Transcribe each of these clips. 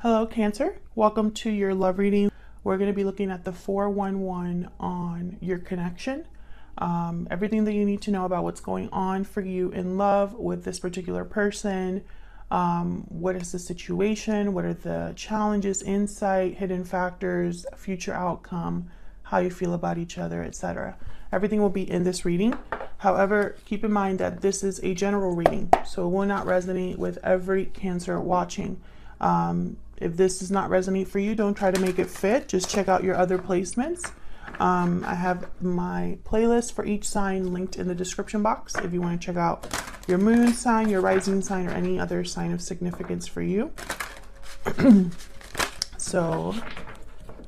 Hello, Cancer. Welcome to your love reading. We're going to be looking at the 411 on your connection. Everything that you need to know about what's going on for you in love with this particular person. What is the situation? What are the challenges, insight, hidden factors, future outcome, how you feel about each other, etc. Everything will be in this reading. However, keep in mind that this is a general reading, so it will not resonate with every Cancer watching. If this does not resonate for you, don't try to make it fit. Just check out your other placements. I have my playlist for each sign linked in the description box if you want to check out your moon sign, your rising sign, or any other sign of significance for you. So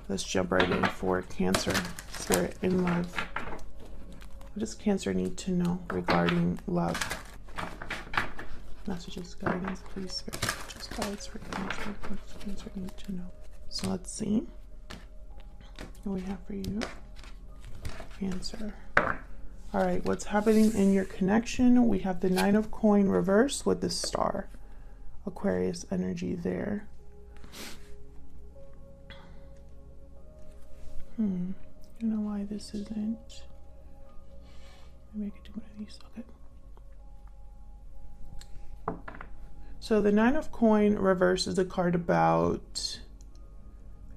let's jump right in for Cancer, Spirit in love. What does Cancer need to know regarding love? Messages, guidance, please, Spirit. Just guides for Cancer. What does Cancer need to know? So let's see what we have for you, Cancer. All right, what's happening in your connection? We have the Nine of Coin reverse with the star. Aquarius energy there. I don't know why this isn't. Maybe I could do one of these. Okay. So the Nine of Coin reverse is a card about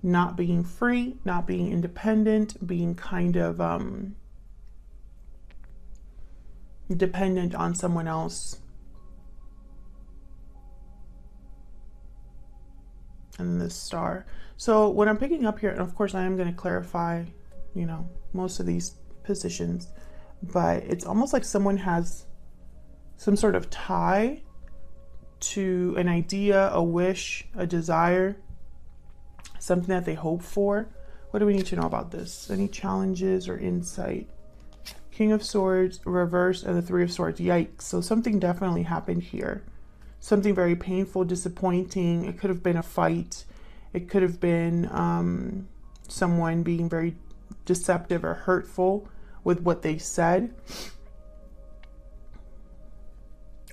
not being free, not being independent, being kind of dependent on someone else. And then this star. So what I'm picking up here, and of course I am going to clarify, most of these positions, but it's almost like someone has some sort of tie to an idea, a wish, a desire, something that they hope for. What do we need to know about this? Any challenges or insight? King of Swords, reverse, and the Three of Swords. Yikes. So something definitely happened here. Something very painful, disappointing. It could have been a fight. It could have been someone being very deceptive or hurtful with what they said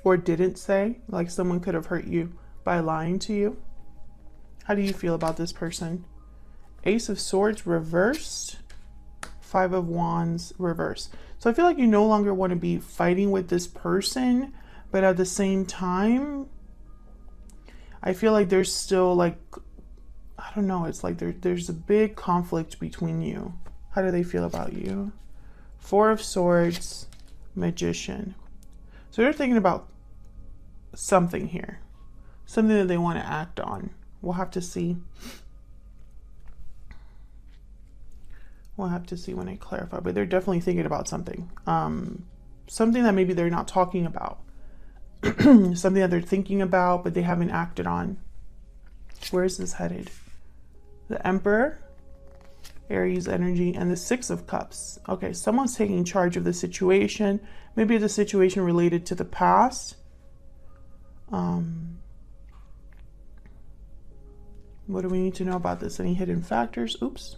or didn't say. Like someone could have hurt you by lying to you. How do you feel about this person? Ace of Swords reversed. Five of Wands reverse. So I feel like you no longer want to be fighting with this person, but at the same time, I feel like there's still like, I don't know, it's like there's a big conflict between you. How do they feel about you? Four of Swords, Magician. So they're thinking about something here, something that they want to act on. We'll have to see. We'll have to see when I clarify, but they're definitely thinking about something. Something that maybe they're not talking about. Something that they're thinking about, but they haven't acted on. Where is this headed? The Emperor, Aries energy, and the Six of Cups. Okay, someone's taking charge of the situation. Maybe it's a situation related to the past. What do we need to know about this? Any hidden factors? Oops.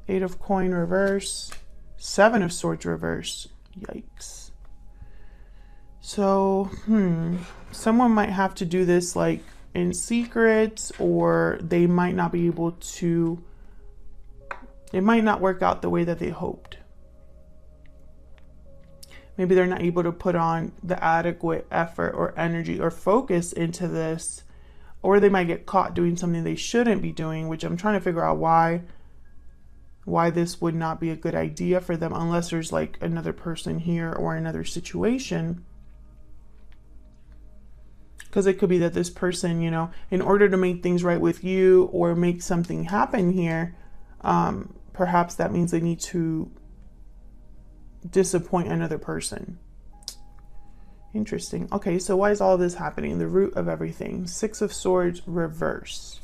Eight of Coin reverse. Seven of Swords reverse. Yikes. So, someone might have to do this like in secret, or they might not be able to, it might not work out the way that they hoped. Maybe they're not able to put on the adequate effort or energy or focus into this, or they might get caught doing something they shouldn't be doing, which I'm trying to figure out why this would not be a good idea for them, unless there's like another person here or another situation. Because it could be that this person, in order to make things right with you or make something happen here, perhaps that means they need to disappoint another person. Interesting. Okay, so why is all this happening? The root of everything. Six of Swords reverse.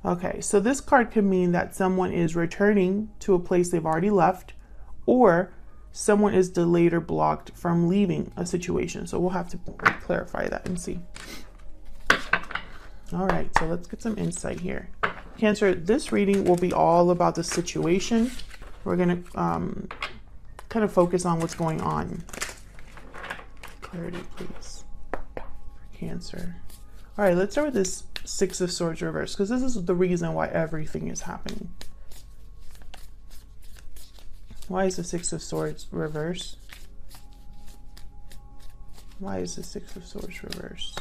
Okay, so this card could mean that someone is returning to a place they've already left, or someone is delayed or blocked from leaving a situation. So we'll have to clarify that and see. All right, so let's get some insight here. Cancer, this reading will be all about the situation. We're going to kind of focus on what's going on. Clarity, please, for Cancer. All right, let's start with this Six of Swords reverse, because this is the reason why everything is happening. Why is the Six of Swords reverse? Why is the Six of Swords reverse?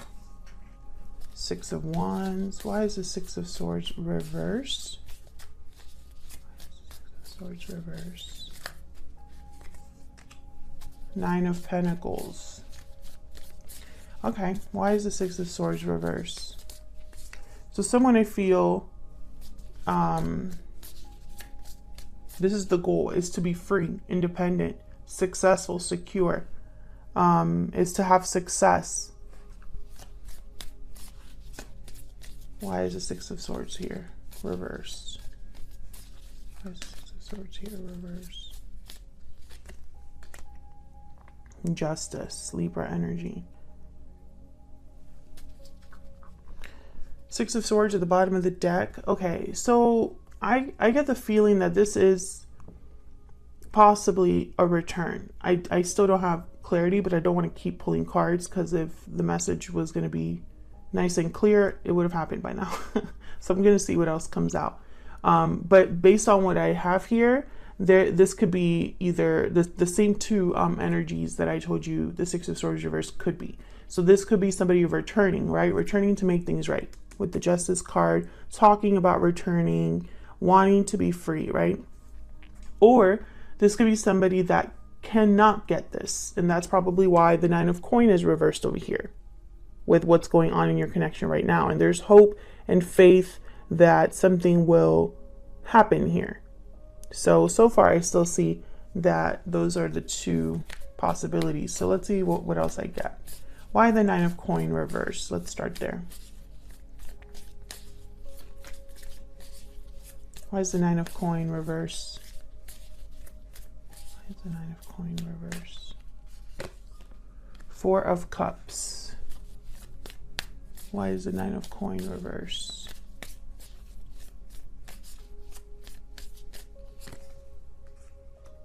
Six of Wands. Why is the Six of Swords reverse? Six of Swords reverse. Nine of Pentacles. Okay, why is the Six of Swords reverse? So someone, I feel, this is the goal, is to be free, independent, successful, secure, is to have success. Why is the Six of Swords here reversed? Why is the Six of Swords here reversed? Justice, Libra energy. Six of Swords at the bottom of the deck. Okay, so I get the feeling that this is possibly a return. I still don't have clarity, but I don't want to keep pulling cards, because if the message was going to be nice and clear, it would have happened by now. So I'm going to see what else comes out. But based on what I have here, this could be either the same two energies that I told you the Six of Swords reverse could be. So this could be somebody returning, right? Returning to make things right. With the Justice card, talking about returning, wanting to be free, right? Or this could be somebody that cannot get this. And that's probably why the Nine of Coins is reversed over here with what's going on in your connection right now. And there's hope and faith that something will happen here. So far I still see that those are the two possibilities. So let's see what else I get. Why the Nine of Coins reverse? Let's start there. Why is the Nine of Coins reverse? Why is the Nine of Coins reverse? Four of Cups. Why is the Nine of Coins reverse?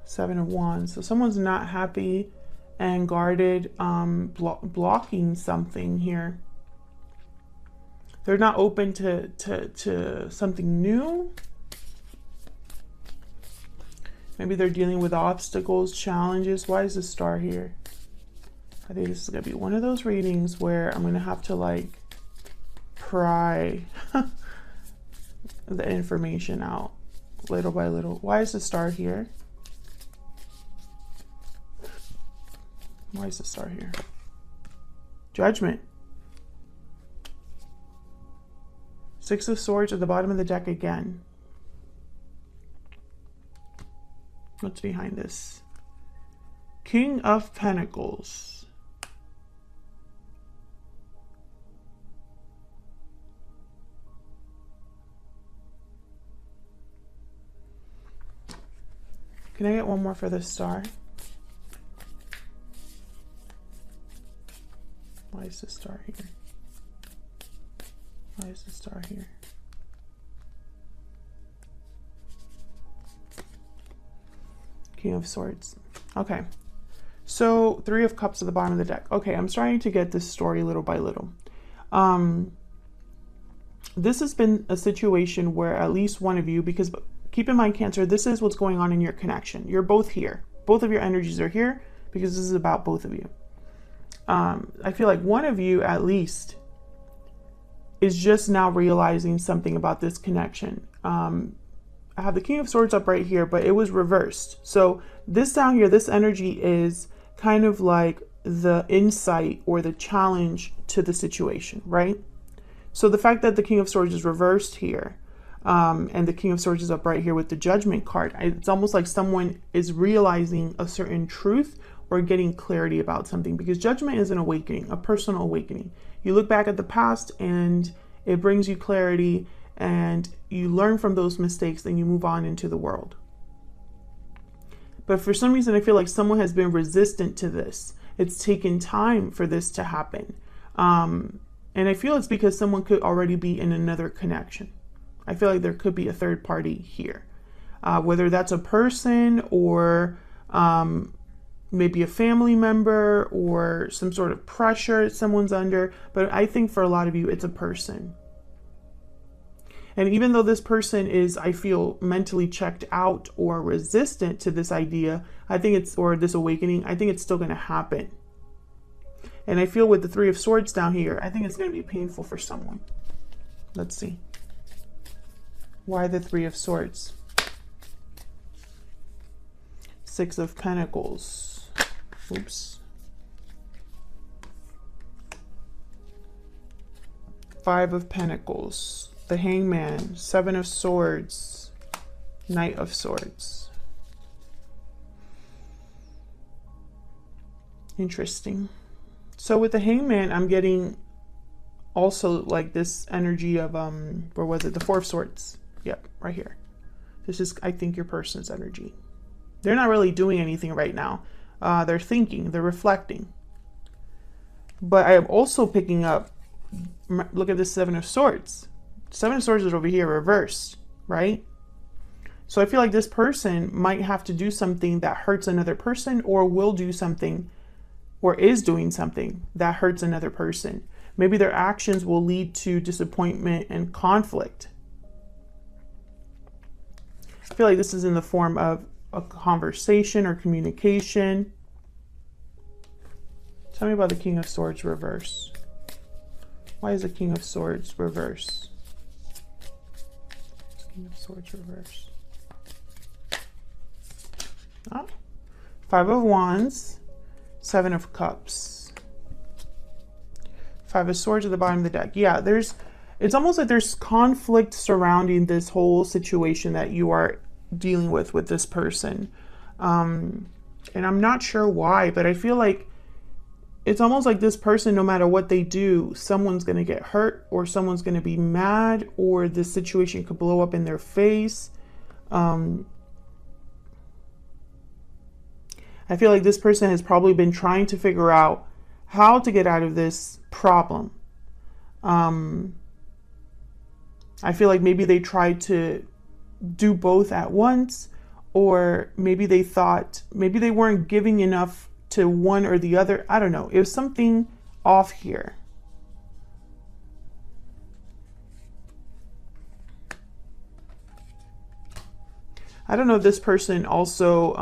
Seven of Wands. So someone's not happy and guarded, blocking something here. They're not open to something new. Maybe they're dealing with obstacles, challenges. Why is the Star here? I think this is going to be one of those readings where I'm going to have to like pry the information out little by little. Why is the Star here? Why is the Star here? Judgment. Six of Swords at the bottom of the deck again. What's behind this? King of Pentacles. Can I get one more for the Star? Why is the Star here? Why is the Star here? King of Swords. Okay. So Three of Cups at the bottom of the deck. Okay, I'm starting to get this story little by little. This has been a situation where at least one of you, because keep in mind, Cancer, this is what's going on in your connection. You're both here. Both of your energies are here because this is about both of you. I feel like one of you at least is just now realizing something about this connection. I have the King of Swords up right here, but it was reversed. So this down here, this energy is kind of like the insight or the challenge to the situation, right? So the fact that the King of Swords is reversed here, and the King of Swords is up right here with the Judgment card, it's almost like someone is realizing a certain truth or getting clarity about something, because Judgment is an awakening, a personal awakening. You look back at the past and it brings you clarity, and you learn from those mistakes, and you move on into the world. But for some reason, I feel like someone has been resistant to this. It's taken time for this to happen. And I feel it's because someone could already be in another connection. I feel like there could be a third party here. Whether that's a person or maybe a family member or some sort of pressure someone's under. But I think for a lot of you, it's a person. And even though this person is, I feel, mentally checked out or resistant to this idea, I think it's, or this awakening, I think it's still going to happen. And I feel with the Three of Swords down here, I think it's going to be painful for someone. Let's see. Why the Three of Swords? Six of Pentacles. Oops. Five of Pentacles. The Hangman. Seven of Swords. Knight of Swords. Interesting. So with the Hangman, I'm getting also like this energy of, where was it? The Four of Swords. Yep, right here. This is, I think, your person's energy. They're not really doing anything right now. They're thinking, they're reflecting. But I am also picking up, look at the Seven of Swords. Seven of Swords is over here reversed, right? So I feel like this person might have to do something that hurts another person, or will do something, or is doing something that hurts another person. Maybe their actions will lead to disappointment and conflict. I feel like this is in the form of a conversation or communication. Tell me about the King of Swords reverse. Why is the King of Swords reverse? King of Swords reverse. Oh. Five of Wands. Seven of Cups. Five of Swords at the bottom of the deck. Yeah, it's almost like there's conflict surrounding this whole situation that you are dealing with this person. And I'm not sure why, but I feel like it's almost like this person, no matter what they do, someone's going to get hurt, or someone's going to be mad, or this situation could blow up in their face. I feel like this person has probably been trying to figure out how to get out of this problem. I feel like maybe they tried to do both at once, or maybe they thought, maybe they weren't giving enough to one or the other. I don't know. It was something off here. I don't know if this person also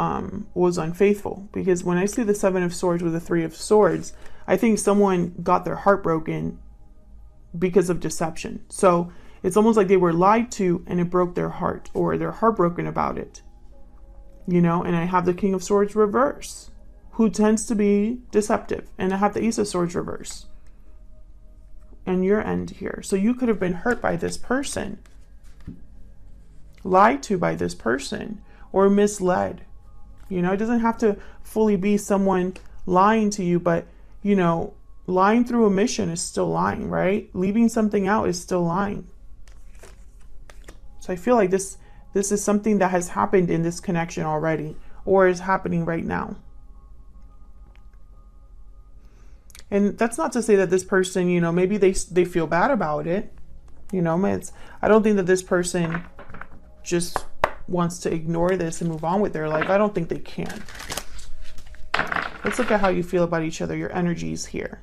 was unfaithful, because when I see the Seven of Swords with the Three of Swords, I think someone got their heart broken because of deception. So it's almost like they were lied to and it broke their heart, or they're heartbroken about it. You know, and I have the King of Swords reverse, who tends to be deceptive. And I have the Ace of Swords reverse. And your end here. So you could have been hurt by this person, lied to by this person, or misled. You know, it doesn't have to fully be someone lying to you, but, you know, lying through omission is still lying, right? Leaving something out is still lying. So I feel like this is something that has happened in this connection already, or is happening right now. And that's not to say that this person, you know, maybe they feel bad about it. You know, I don't think that this person just wants to ignore this and move on with their life. I don't think they can. Let's look at how you feel about each other, your energies here.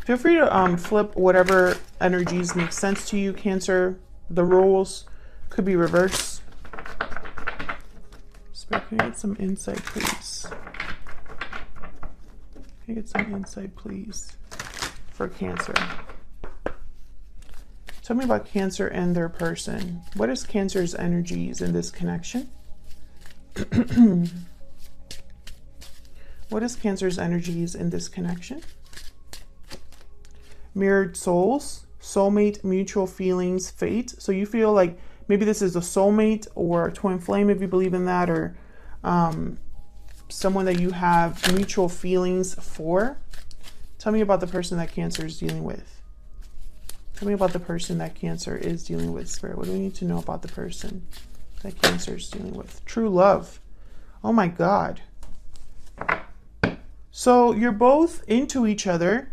Feel free to flip whatever energies make sense to you, Cancer. The roles could be reversed. Spirit, can I get some insight, please? Can I get some insight, please, for Cancer? Tell me about Cancer and their person. What is Cancer's energies in this connection? What is Cancer's energies in this connection? Mirrored souls, soulmate, mutual feelings, fate. So you feel like maybe this is a soulmate or a twin flame, if you believe in that, or someone that you have mutual feelings for. Tell me about the person that Cancer is dealing with. Tell me about the person that Cancer is dealing with, Spirit. What do we need to know about the person that Cancer is dealing with? True love. Oh my God. So you're both into each other.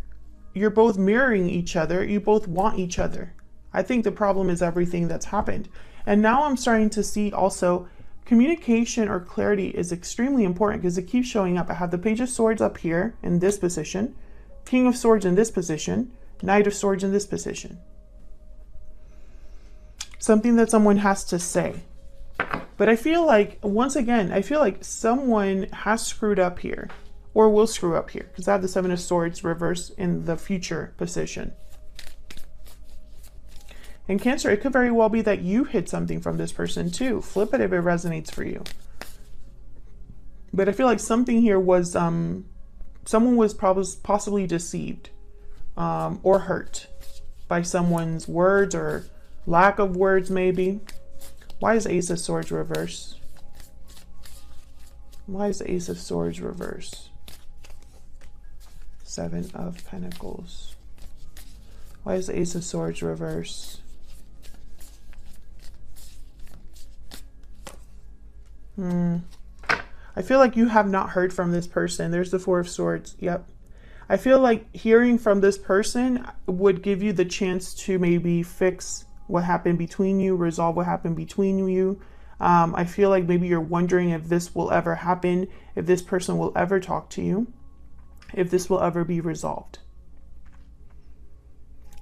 You're both mirroring each other. You both want each other. I think the problem is everything that's happened. And now I'm starting to see also communication or clarity is extremely important because it keeps showing up. I have the Page of Swords up here in this position, King of Swords in this position, Knight of Swords in this position. Something that someone has to say. But I feel like, once again, I feel like someone has screwed up here or will screw up here because I have the Seven of Swords reversed in the future position. And Cancer, it could very well be that you hid something from this person too. Flip it if it resonates for you. But I feel like something here was, someone was possibly deceived or hurt by someone's words or lack of words maybe. Why is Ace of Swords reverse? Why is the Ace of Swords reverse? Seven of Pentacles. Why is the Ace of Swords reverse? I feel like you have not heard from this person. There's the Four of Swords. Yep. I feel like hearing from this person would give you the chance to maybe fix what happened between you, resolve what happened between you. I feel like maybe you're wondering if this will ever happen, if this person will ever talk to you, if this will ever be resolved.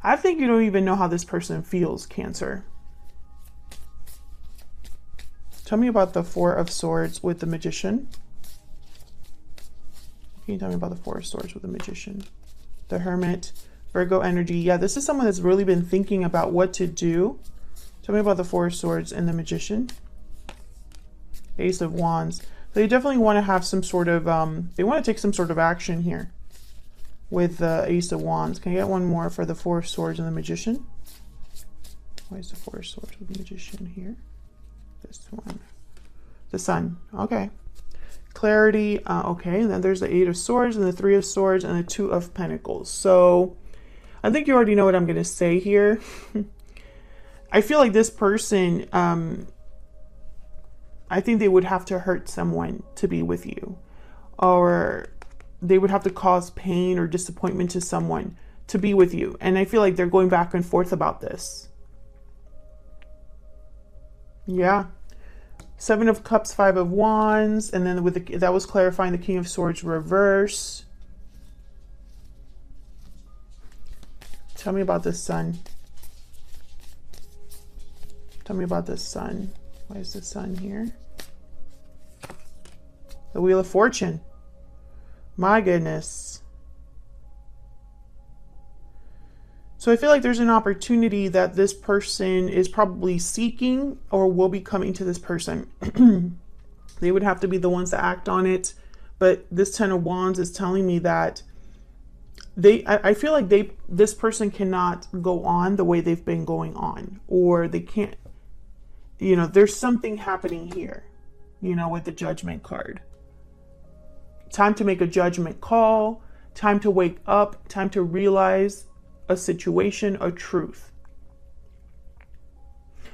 I think you don't even know how this person feels, Cancer. Tell me about the Four of Swords with the Magician. Can you tell me about the Four of Swords with the Magician? The Hermit, Virgo energy. Yeah, this is someone that's really been thinking about what to do. Tell me about the Four of Swords and the Magician. Ace of Wands. They definitely want to have some sort of, they want to take some sort of action here with the Ace of Wands. Can I get one more for the Four of Swords and the Magician? Why is the Four of Swords with the Magician here? This one. The Sun. Okay. Clarity. Okay. And then there's the Eight of Swords and the Three of Swords and the Two of Pentacles. So I think you already know what I'm going to say here. I feel like this person, I think they would have to hurt someone to be with you. Or they would have to cause pain or disappointment to someone to be with you. And I feel like they're going back and forth about this. Yeah. Seven of Cups, Five of Wands, and then with the, that was clarifying the King of Swords reverse. Tell me about the Sun. Tell me about the Sun. Why is the Sun here? The Wheel of Fortune. My goodness. So I feel like there's an opportunity that this person is probably seeking or will be coming to this person. They would have to be the ones to act on it. But this Ten of Wands is telling me that I feel like this person cannot go on the way they've been going on, or they can't, you know, there's something happening here, you know, with the Judgment card. Time to make a judgment call, time to wake up, time to realize a situation, a truth.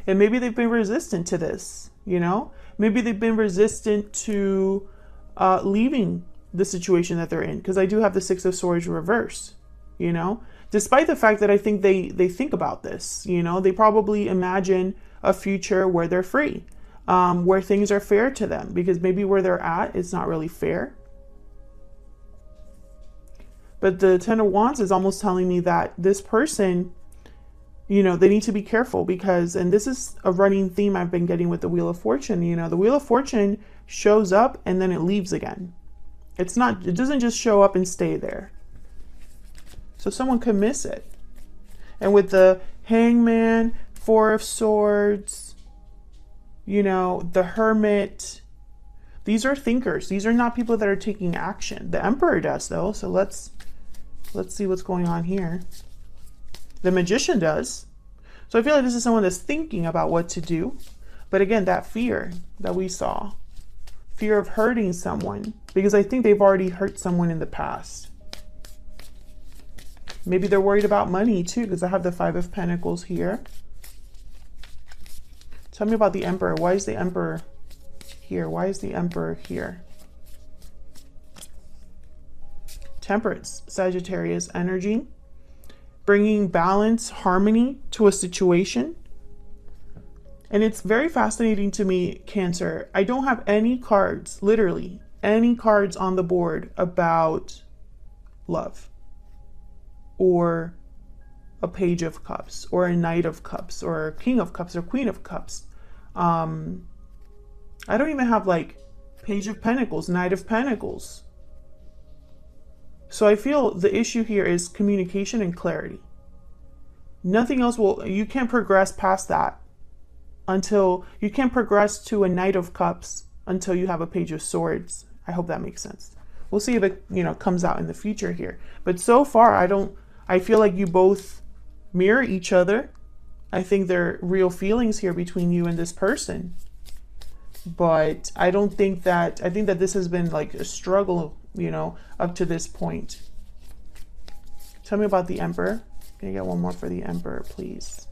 And maybe they've been resistant to this, you know, maybe they've been resistant to leaving the situation that they're in, because I do have the Six of Swords reverse, you know, despite the fact that I think they think about this, you know, they probably imagine a future where they're free, where things are fair to them, because maybe where they're at, it's not really fair. But the Ten of Wands is almost telling me that this person, you know, they need to be careful because, and this is a running theme I've been getting with the Wheel of Fortune, you know, the Wheel of Fortune shows up and then it leaves again. It doesn't just show up and stay there. So someone could miss it. And with the Hangman, Four of Swords, you know, the Hermit, these are thinkers. These are not people that are taking action. The Emperor does though. So let's see what's going on here. The Magician does. So I feel like this is someone that's thinking about what to do. But again, that fear that we saw, fear of hurting someone, because I think they've already hurt someone in the past. Maybe they're worried about money too, because I have the Five of Pentacles here. Tell me about the Emperor. Why is the Emperor here? Why is the Emperor here? Temperance, Sagittarius energy, bringing balance, harmony to a situation. And it's very fascinating to me, Cancer. I don't have any cards, literally any cards on the board about love or a Page of Cups or a Knight of Cups or a King of Cups or Queen of Cups. I don't even have like Page of Pentacles, Knight of Pentacles. So I feel the issue here is communication and clarity. Nothing else will, you can't progress past that until, you can't progress to a Knight of Cups until you have a Page of Swords. I hope that makes sense. We'll see if it, comes out in the future here. But so far, I feel like you both mirror each other. I think there are real feelings here between you and this person. But I think that this has been like a struggle, up to this point. Tell me about the Emperor. Can I get one more for the Emperor, please?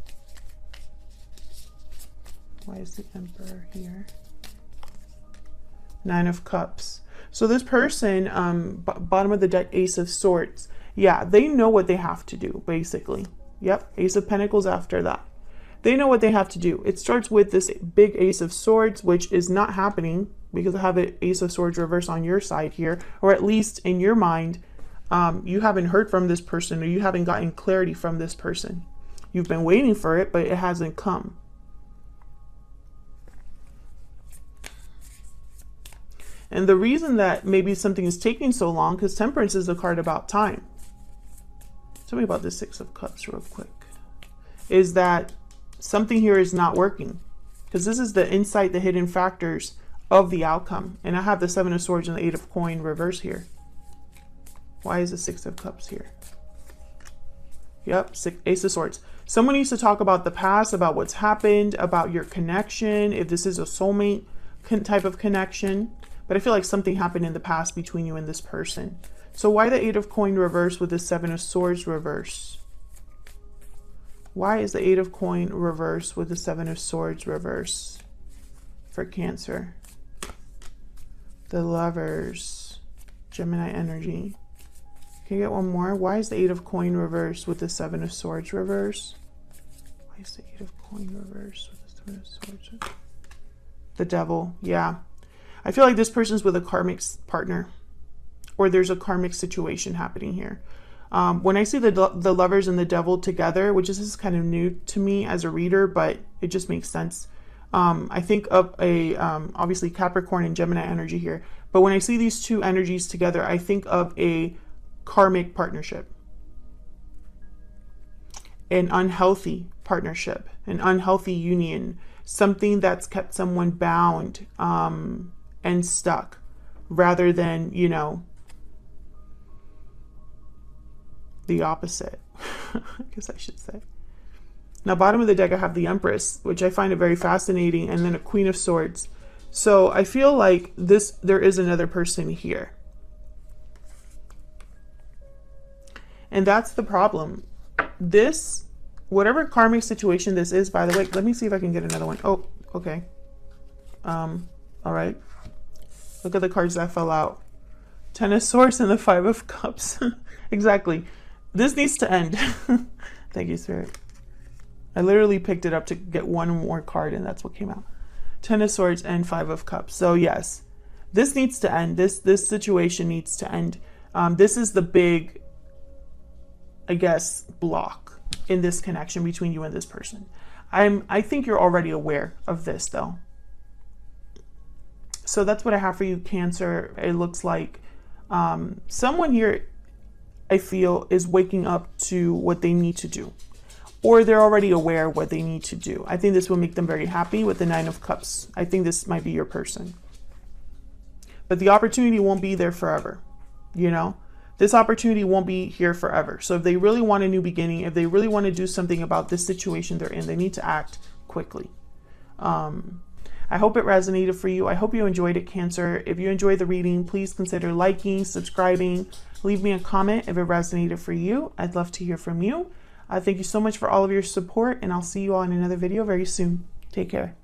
Why is the Emperor here? Nine of Cups. So this person, bottom of the deck, Ace of Swords. Yeah, they know what they have to do, basically. Yep, Ace of Pentacles after that. They know what they have to do. It starts with this big Ace of Swords, which is not happening because I have an Ace of Swords reverse on your side here, or at least in your mind, you haven't heard from this person or you haven't gotten clarity from this person. You've been waiting for it, but it hasn't come. And the reason that maybe something is taking so long, because Temperance is a card about time. Tell me about the Six of Cups real quick. Is that something here is not working, because this is the insight, the hidden factors of the outcome. And I have the Seven of Swords and the Eight of Coin reverse here. Why is the Six of Cups here? Yep, Ace of Swords. Someone needs to talk about the past, about what's happened, about your connection, if this is a soulmate type of connection. But I feel like something happened in the past between you and this person. So why the Eight of Coin reverse with the Seven of Swords reverse? Why is the Eight of Coin reverse with the Seven of Swords reverse for Cancer? The Lovers, Gemini energy. Can you get one more? Why is the Eight of Coin reverse with the Seven of Swords reverse? Why is the Eight of Coin reverse with the Seven of Swords? The Devil, yeah. I feel like this person's with a karmic partner, or there's a karmic situation happening here. When I see the Lovers and the Devil together, which is kind of new to me as a reader, but it just makes sense. I think of a, obviously Capricorn and Gemini energy here. But when I see these two energies together, I think of a karmic partnership. An unhealthy partnership, an unhealthy union, something that's kept someone bound and stuck, rather than, the opposite, I guess I should say. Now, bottom of the deck, I have the Empress, which I find it very fascinating, and then a Queen of Swords. So I feel like there is another person here. And that's the problem. This, whatever karmic situation this is, by the way, let me see if I can get another one. Oh, okay. All right. Look at the cards that fell out. Ten of Swords and the Five of Cups. Exactly. This needs to end. Thank you, Spirit. I literally picked it up to get one more card, and that's what came out. Ten of Swords and Five of Cups. So yes, this needs to end. This situation needs to end. This is the big, I guess, block in this connection between you and this person. I think you're already aware of this, though. So that's what I have for you, Cancer. It looks like someone here, I feel, is waking up to what they need to do, or they're already aware of what they need to do. I think this will make them very happy with the Nine of Cups. I think this might be your person, but the opportunity won't be there forever. This opportunity won't be here forever. So if they really want a new beginning, if they really want to do something about this situation they're in, they need to act quickly. I hope it resonated for you. I hope you enjoyed it, Cancer. If you enjoyed the reading, please consider liking, subscribing, leave me a comment if it resonated for you. I'd love to hear from you. Thank you so much for all of your support, and I'll see you all in another video very soon. Take care.